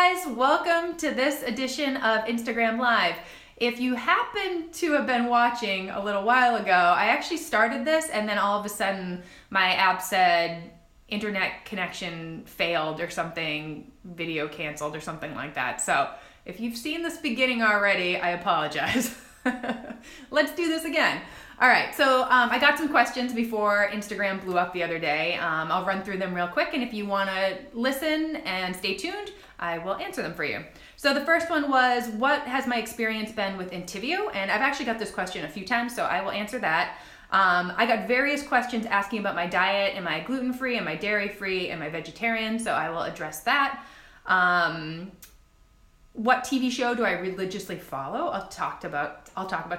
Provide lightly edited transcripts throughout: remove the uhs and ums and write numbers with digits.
guys, welcome to this edition of Instagram Live. If you happen to have been watching a little while ago, I actually started this and then all of a sudden my app said internet connection failed or something, video canceled or something like that. So if you've seen this beginning already, I apologize. Let's do this again. All right, so I got some questions before Instagram blew up the other day. I'll run through them real quick, and if you want to listen and stay tuned, I will answer them for you. So the first one was, what has my experience been with Entyvio? And I've actually got this question a few times, so I will answer that. I got various questions asking about my diet. Am I gluten-free? Am I dairy-free? Am I vegetarian? So I will address that. What TV show do I religiously follow? I'll talk about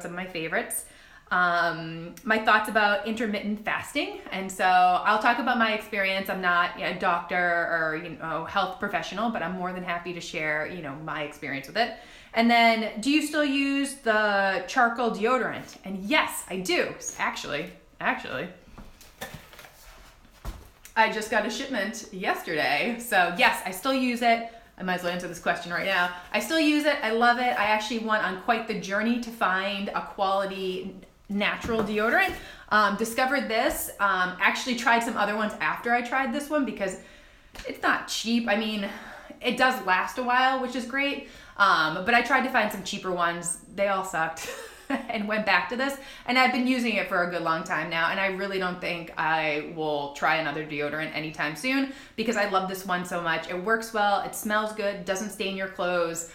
some of my favorites. My thoughts about intermittent fasting, and so I'll talk about my experience. I'm not a doctor or health professional, but I'm more than happy to share my experience with it. And then, do you still use the charcoal deodorant? And yes, I do. Actually, I just got a shipment yesterday, so yes, I still use it. I might as well answer this question right now. I still use it. I love it. I actually went on quite the journey to find a quality natural deodorant. Discovered this. Actually tried some other ones after I tried this one because it's not cheap. I mean, it does last a while, which is great. But I tried to find some cheaper ones. They all sucked. And went back to this, and I've been using it for a good long time now, and I really don't think I will try another deodorant anytime soon because I love this one so much. It works well, it smells good, doesn't stain your clothes.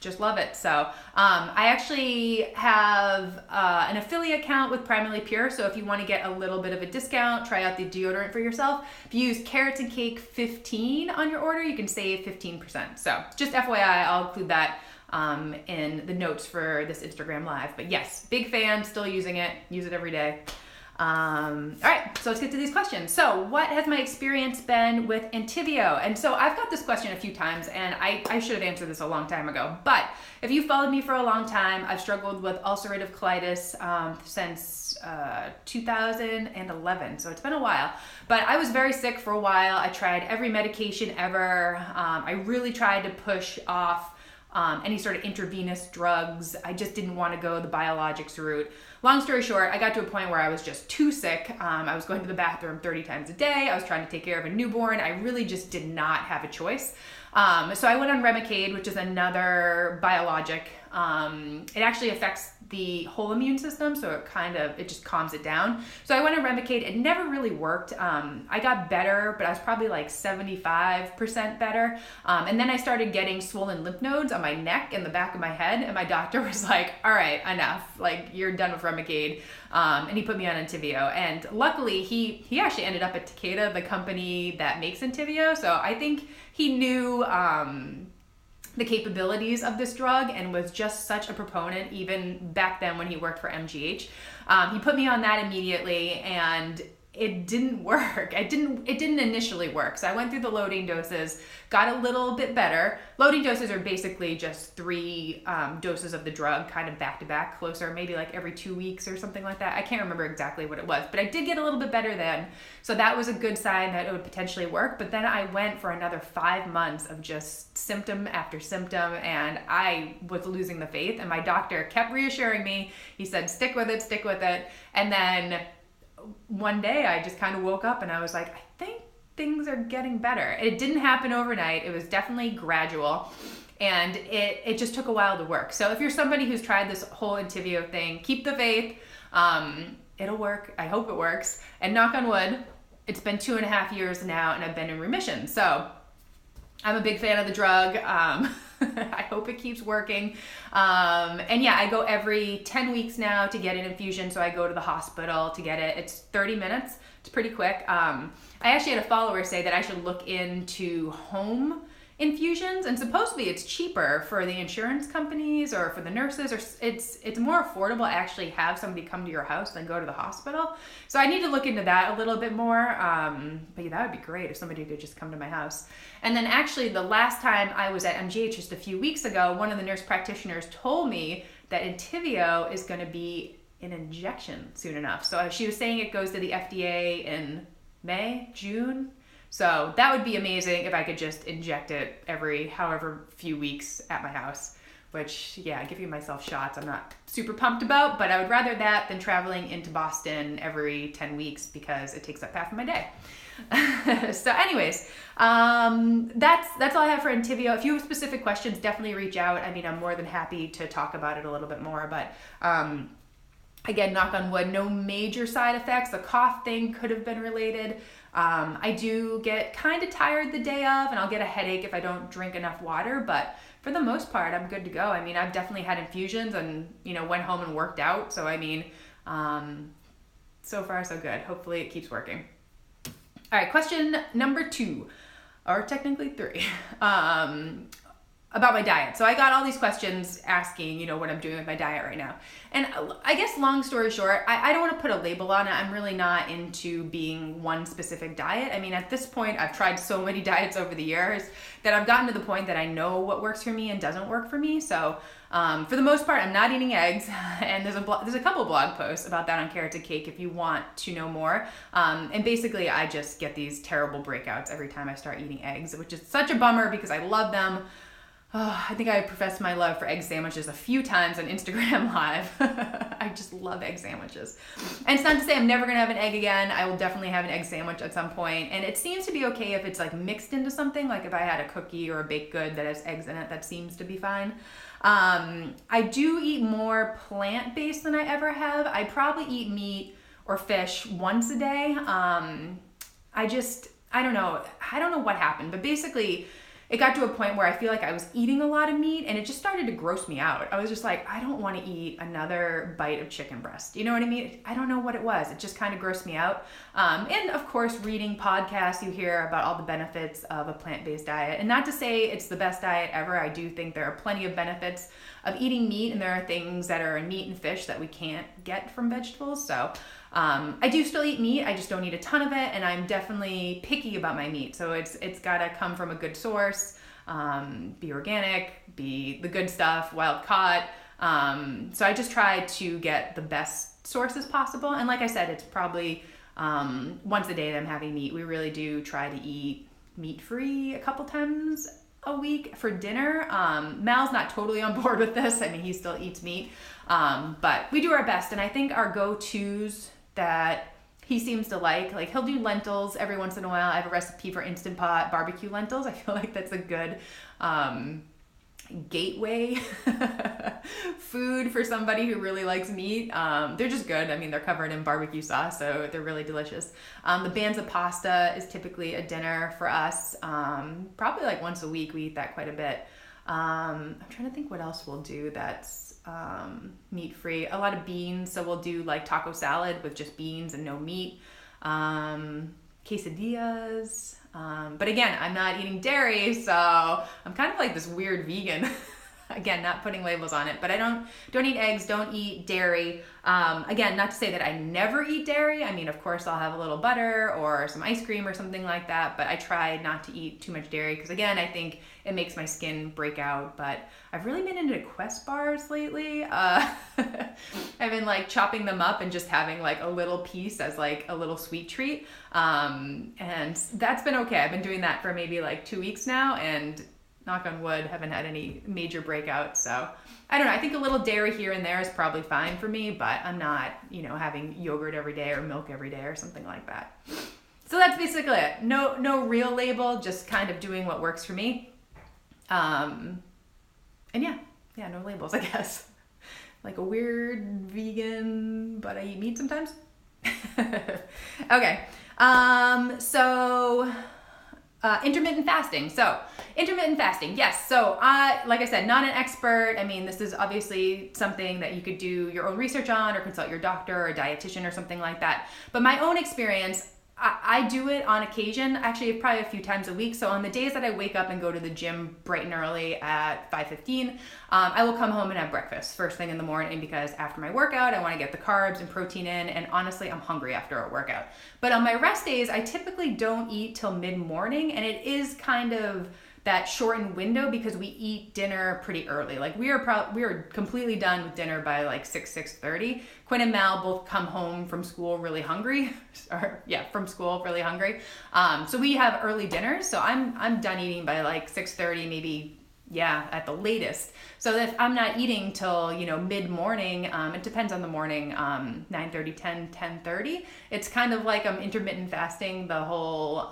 Just love it. So I actually have an affiliate account with Primarily Pure, so if you want to get a little bit of a discount, try out the deodorant for yourself. If you use Carrots and Cake 15 on your order, you can save 15%. So just FYI, I'll include that in the notes for this Instagram Live. But yes, big fan, still using it, use it every day. All right, so let's get to these questions. So what has my experience been with Entyvio? And so I've got this question a few times, and I should have answered this a long time ago. But if you followed me for a long time, I've struggled with ulcerative colitis since 2011, so it's been a while. But I was very sick for a while. I tried every medication ever. I really tried to push off any sort of intravenous drugs. I just didn't want to go the biologics route. Long story short, I got to a point where I was just too sick. I was going to the bathroom 30 times a day. I was trying to take care of a newborn. I really just did not have a choice. So I went on Remicade, which is another biologic. It actually affects the whole immune system, so it just calms it down. So I went on Remicade. It never really worked. I got better, but I was probably like 75% better. And then I started getting swollen lymph nodes on my neck and the back of my head, and my doctor was like, all right, enough. Like, you're done with Remicade. And he put me on Entyvio. And luckily, he actually ended up at Takeda, the company that makes Entyvio. So I think he knew the capabilities of this drug and was just such a proponent even back then when he worked for MGH. He put me on that immediately, and it didn't work. It didn't initially work. So I went through the loading doses, got a little bit better. Loading doses are basically just 3 doses of the drug kind of back to back, closer, maybe like every 2 weeks or something like that. I can't remember exactly what it was, but I did get a little bit better then. So that was a good sign that it would potentially work. But then I went for another 5 months of just symptom after symptom, and I was losing the faith. And my doctor kept reassuring me. He said, stick with it. And then one day I just kind of woke up and I was like, I think things are getting better. It didn't happen overnight. It was definitely gradual, and it just took a while to work. So if you're somebody who's tried this whole Entyvio thing, keep the faith. It'll work. I hope it works. And knock on wood, it's been 2.5 years now and I've been in remission. So I'm a big fan of the drug. I hope it keeps working. And yeah, I go every 10 weeks now to get an infusion. So I go to the hospital to get it. It's 30 minutes. It's pretty quick. I actually had a follower say that I should look into home infusions, and supposedly it's cheaper for the insurance companies or for the nurses, or it's more affordable to actually have somebody come to your house than go to the hospital. So I need to look into that a little bit more. But yeah, that would be great if somebody could just come to my house. And then actually the last time I was at MGH just a few weeks ago, one of the nurse practitioners told me that Entyvio is going to be an injection soon enough. So she was saying it goes to the FDA in May, June. So that would be amazing if I could just inject it every however few weeks at my house, which, yeah, giving myself shots I'm not super pumped about, but I would rather that than traveling into Boston every 10 weeks because it takes up half of my day. So anyways, that's all I have for Entyvio. If you have specific questions, definitely reach out. I mean, I'm more than happy to talk about it a little bit more, but again, knock on wood, no major side effects. The cough thing could have been related. I do get kind of tired the day of, and I'll get a headache if I don't drink enough water, but for the most part, I'm good to go. I mean, I've definitely had infusions and, went home and worked out. So, I mean, so far so good. Hopefully it keeps working. All right, question number 2, or technically 3, about my diet. So I got all these questions asking, what I'm doing with my diet right now. And I guess long story short, I don't want to put a label on it. I'm really not into being one specific diet. I mean, at this point, I've tried so many diets over the years that I've gotten to the point that I know what works for me and doesn't work for me. So for the most part, I'm not eating eggs. And there's a couple blog posts about that on Carrot to Cake if you want to know more. And basically, I just get these terrible breakouts every time I start eating eggs, which is such a bummer because I love them. Oh, I think I professed my love for egg sandwiches a few times on Instagram Live. I just love egg sandwiches. And it's not to say I'm never going to have an egg again. I will definitely have an egg sandwich at some point. And it seems to be okay if it's like mixed into something. Like if I had a cookie or a baked good that has eggs in it, that seems to be fine. I do eat more plant-based than I ever have. I probably eat meat or fish once a day. I don't know what happened, but basically it got to a point where I feel like I was eating a lot of meat and it just started to gross me out. I was just like, I don't want to eat another bite of chicken breast. You know what I mean? I don't know what it was. It just kind of grossed me out. And of course, reading podcasts, you hear about all the benefits of a plant-based diet. And not to say it's the best diet ever. I do think there are plenty of benefits of eating meat, and there are things that are in meat and fish that we can't get from vegetables. So I do still eat meat. I just don't eat a ton of it, and I'm definitely picky about my meat. So it's got to come from a good source, be organic, be the good stuff, wild caught. So I just try to get the best sources possible. And like I said, it's probably once a day that I'm having meat. We really do try to eat meat-free a couple times a week for dinner. Mal's not totally on board with this. I mean, he still eats meat, but we do our best. And I think our go-tos that he seems to like he'll do lentils every once in a while. I have a recipe for Instant Pot barbecue lentils. I feel like that's a good gateway food for somebody who really likes meat. They're just good. I mean, they're covered in barbecue sauce, so they're really delicious. The Banza pasta is typically a dinner for us. Probably like once a week. We eat that quite a bit. I'm trying to think what else we'll do that's meat free. A lot of beans, so we'll do like taco salad with just beans and no meat. Quesadillas. But again, I'm not eating dairy, so I'm kind of like this weird vegan. Again, not putting labels on it, but I don't eat eggs, don't eat dairy. Again, not to say that I never eat dairy. I mean, of course, I'll have a little butter or some ice cream or something like that, but I try not to eat too much dairy because, again, I think it makes my skin break out. But I've really been into Quest bars lately. I've been like chopping them up and just having like a little piece as like a little sweet treat. And that's been okay. I've been doing that for maybe like 2 weeks now, and knock on wood, haven't had any major breakouts. So I don't know. I think a little dairy here and there is probably fine for me, but I'm not, having yogurt every day or milk every day or something like that. So that's basically it. No real label, just kind of doing what works for me. And yeah, no labels, I guess. Like a weird vegan, but I eat meat sometimes. Okay. Intermittent fasting. So intermittent fasting, yes. So like I said, not an expert. I mean, this is obviously something that you could do your own research on or consult your doctor or dietitian or something like that. But my own experience, I do it on occasion, actually probably a few times a week. So on the days that I wake up and go to the gym bright and early at 5:15, I will come home and have breakfast first thing in the morning because after my workout, I want to get the carbs and protein in. And honestly, I'm hungry after a workout. But on my rest days, I typically don't eat till mid-morning, and it is kind of that shortened window because we eat dinner pretty early. Like we are completely done with dinner by like 6:30. Quinn and Mal both come home from school really hungry, from school really hungry. So we have early dinners. So I'm done eating by like 6:30, maybe at the latest. So if I'm not eating till, mid-morning, it depends on the morning, 9:30, 10:30. It's kind of like I'm intermittent fasting the whole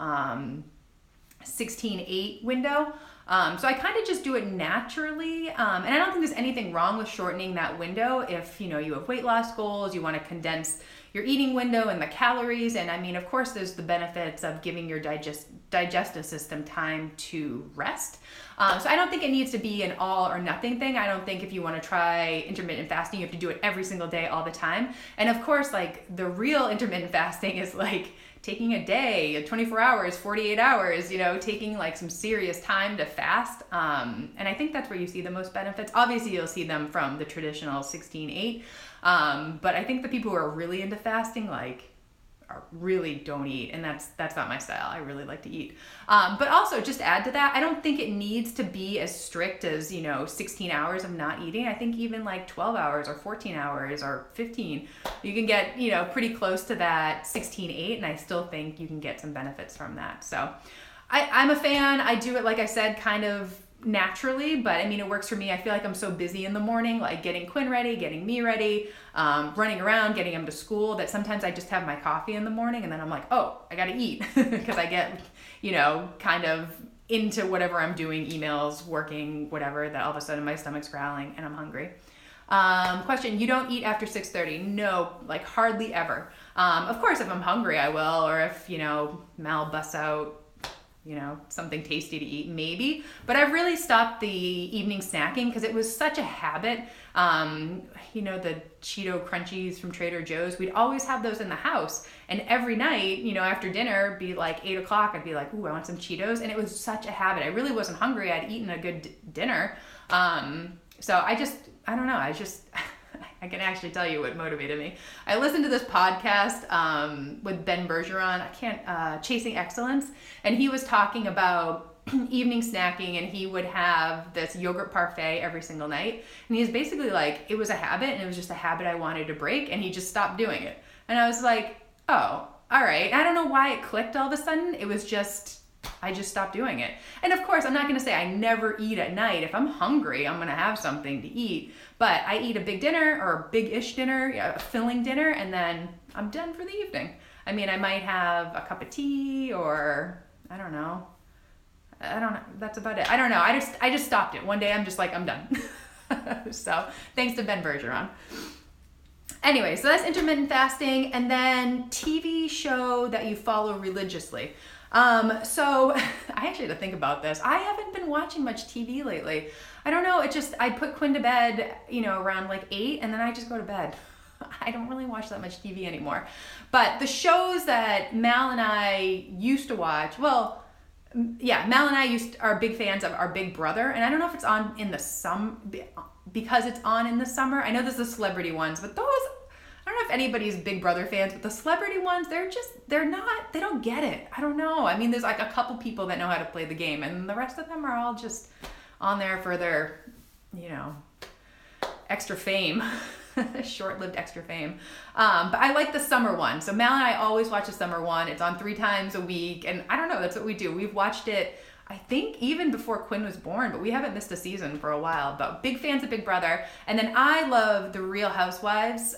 16:8 window. So I kind of just do it naturally. And I don't think there's anything wrong with shortening that window if, you have weight loss goals, you want to condense your eating window and the calories. And I mean, of course, there's the benefits of giving your digestive system time to rest. So I don't think it needs to be an all or nothing thing. I don't think if you want to try intermittent fasting, you have to do it every single day all the time. And of course, like the real intermittent fasting is like taking a day, 24 hours, 48 hours, taking like some serious time to fast. And I think that's where you see the most benefits. Obviously, you'll see them from the traditional 16:8. But I think the people who are really into fasting, really don't eat, and that's not my style. I really like to eat. But also, just to add to that, I don't think it needs to be as strict as 16 hours of not eating. I think even like 12 hours or 14 hours or 15, you can get pretty close to that 16:8, and I still think you can get some benefits from that. So I'm a fan. I do it, like I said, kind of naturally, but I mean, it works for me. I feel like I'm so busy in the morning, like getting Quinn ready, getting me ready, running around, getting him to school, that sometimes I just have my coffee in the morning and then I'm like, oh, I gotta eat because I get, kind of into whatever I'm doing, emails, working, whatever, that all of a sudden my stomach's growling and I'm hungry. Question, you don't eat after 6:30? No, like hardly ever. Of course, if I'm hungry, I will, or if, Mal busts out something tasty to eat, maybe. But I've really stopped the evening snacking because it was such a habit. The Cheeto Crunchies from Trader Joe's, we'd always have those in the house. And every night, after dinner, be like 8 o'clock, I'd be like, ooh, I want some Cheetos. And it was such a habit. I really wasn't hungry. I'd eaten a good dinner. So I don't know. I can actually tell you what motivated me. I listened to this podcast with Ben Bergeron, Chasing Excellence, and he was talking about evening snacking, and he would have this yogurt parfait every single night. And he was basically like, it was a habit, and it was just a habit I wanted to break, and he just stopped doing it. And I was like, oh, all right. I don't know why it clicked all of a sudden. It was just, I just stopped doing it. And of course, I'm not going to say I never eat at night. If I'm hungry, I'm going to have something to eat. But I eat a big dinner or a big-ish dinner, a filling dinner, and then I'm done for the evening. I mean, I might have a cup of tea or, I don't know. That's about it. I don't know. I just stopped it. One day I'm just like, I'm done. So thanks to Ben Bergeron. Anyway, so that's intermittent fasting. And then TV show that you follow religiously. So I actually had to think about this. I haven't been watching much TV lately. I don't know. I put Quinn to bed, around like 8, and then I just go to bed. I don't really watch that much TV anymore. But the shows that Mal and I used to watch, Mal and I are big fans of our Big Brother, and I don't know if it's on in the summer, because it's on in the summer. I know there's the celebrity ones, but those, I don't know if anybody's Big Brother fans, but the celebrity ones, they don't get it. I don't know. I mean, there's like a couple people that know how to play the game, and the rest of them are all just on there for their, extra fame, short-lived extra fame. But I like the summer one. So Mal and I always watch the summer one. It's on 3 times a week, and I don't know, that's what we do. We've watched it, I think, even before Quinn was born, but we haven't missed a season for a while. But big fans of Big Brother. And then I love The Real Housewives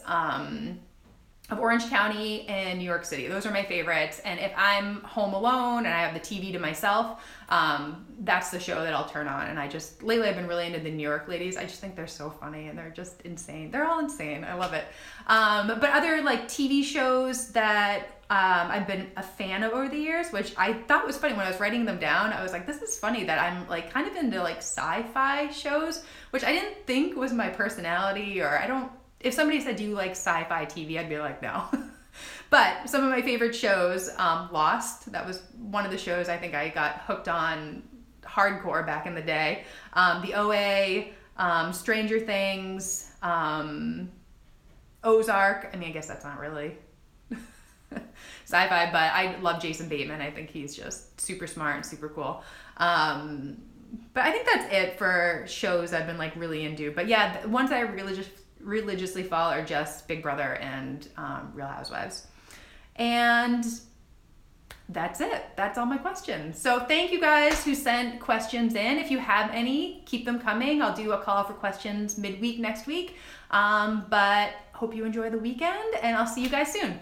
of Orange County and New York City. Those are my favorites. And if I'm home alone and I have the TV to myself, that's the show that I'll turn on. And lately I've been really into the New York ladies. I just think they're so funny and they're just insane. They're all insane. I love it. But other like TV shows that I've been a fan of over the years, which I thought was funny when I was writing them down. I was like, this is funny that I'm like kind of into like sci-fi shows, which I didn't think was my personality, if somebody said, do you like sci-fi TV? I'd be like, no. But some of my favorite shows, Lost, that was one of the shows I think I got hooked on hardcore back in the day. The OA, Stranger Things, Ozark. I mean, I guess that's not really sci-fi, but I love Jason Bateman. I think he's just super smart and super cool. But I think that's it for shows I've been like really into. But yeah, the ones I religiously follow are just Big Brother and Real Housewives. And that's it. That's all my questions. So thank you guys who sent questions in. If you have any, keep them coming. I'll do a call for questions midweek next week. But hope you enjoy the weekend, and I'll see you guys soon.